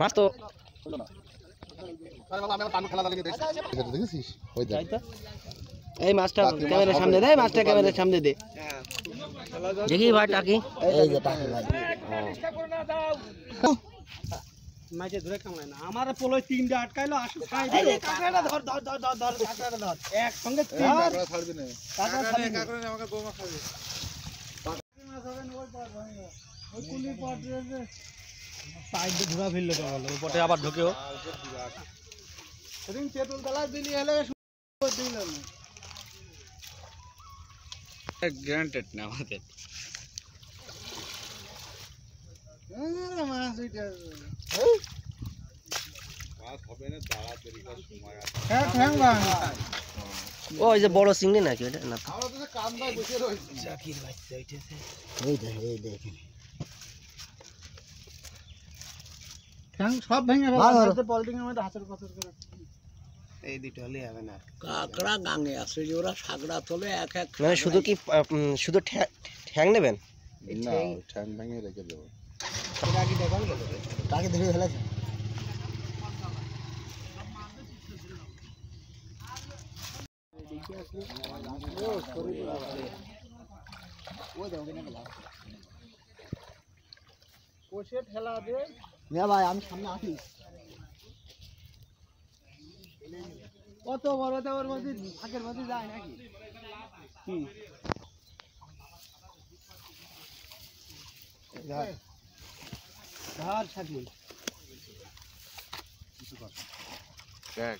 মাছ তো এই মাছটা ক্যামেরার সামনে দে, মাছটা ক্যামেরার সামনে দে, দেখি ভাই টাকি। এই যে টাকি ভাই, মাইতে ধরে কামড়ায় না আমার পোলোয় তিনটা আটকাইলো। আসো খাই দে, কাকড়াটা ধর ধর ধর ধর ধর, কাকড়াটা ধর এক সঙ্গে তিন কাকড়া ছাড়বি না, কাকড়া ছাড়বি না, কাকড়া আমাকে গোমা খাবে। মাছ হবে না ওই পার ভাঙে ওই কুলি পার যে সাইড দিয়ে ঘোরা ফেললো তো বলো উপরে আবার ঢোকেও সেদিন তেতুল তলা দিলি হলে দিলাম গ্রান্টেড না আমাদের মাছ ওইটা মাছ হবে না, তাড়াতাড়ি কর সময় আছে। হ্যাঁ ঠ্যাং ভাঙা ওই যে বড় চিংড়ি নাকি ওটা না, আমরা তো কান্দায় বসে রইছি। জাকির বাচ্চা ওইটাছে, এই দেখেন ঠ্যাং সব ভেঙে ফেলছে পলিটিং এর মধ্যে হাতের পাথর করে। এই দুটো হলে হবে না, কাকড়া গাঙ্গে আছে যে ওরা সাগড়া তোলে এক এক। মানে শুধু কি শুধু ঠ্যাং নেবেন না, ঠ্যাং ভেঙে রেখে দেব। টাকি দেখান গেল, টাকি ধরে ফেলেছে। ভাই আমি সামনে আসি, কত বড় ওর মধ্যে ফাঁকের মধ্যে যায় নাকি কি ধার থাকলে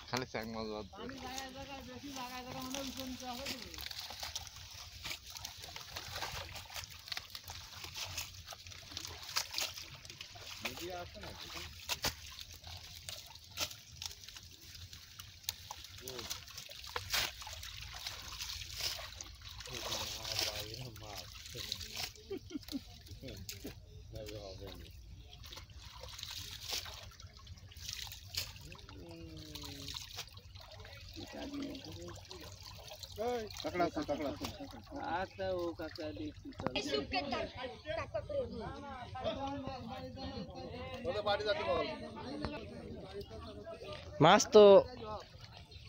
খালি চ্যাং মাছ আছে না কাকড়া আছে, কাকড়া আছে। আচ্ছা ও কাকড়া দেখছি মাছ তো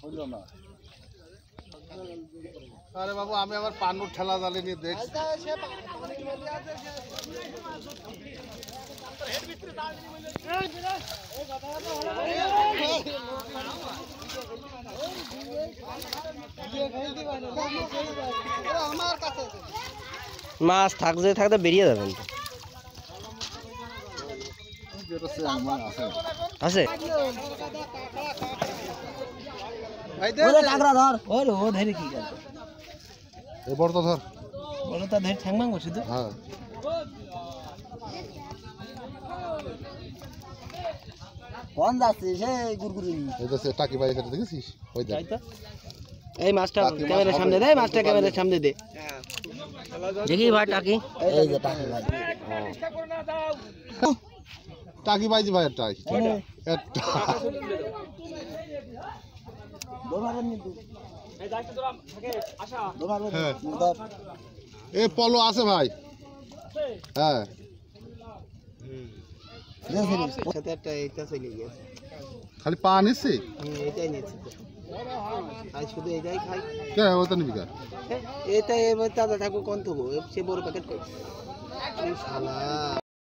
হইলো না। আরে বাবু আমি আবার পানুর ঠেলা জালে নিয়ে দেখছি। মাছ থাকতে থাকতে বেরিয়ে যাবেন তো। আছে কাকড়া ধর, ওর ও ধরে কি করবে, এই বড়টা ধর, বড়টা ধরে ঠ্যাং ভাঙবো শুধু। হ্যাঁ কোন যাচ্ছে সেই গুরগুরি, এই তো সে টাকি বাড়ি সেটা দেখেছিস ওই দেখ। এই মাছটা ক্যামেরার সামনে দে, মাছটা ক্যামেরার সামনে দে, দেখি ভাই টাকি। এই যে টাকি ভাই, টাকি বাইজি ভাই একটা একটা এ পলো আছে ভাই। হ্যাঁ খালি পা নিচ্ছি, এটাই নিচ্ছি শুধু এটাই খাই। ওটা নিবি এটা থাকবো কন থবো সে বড় প্যাকেট করে।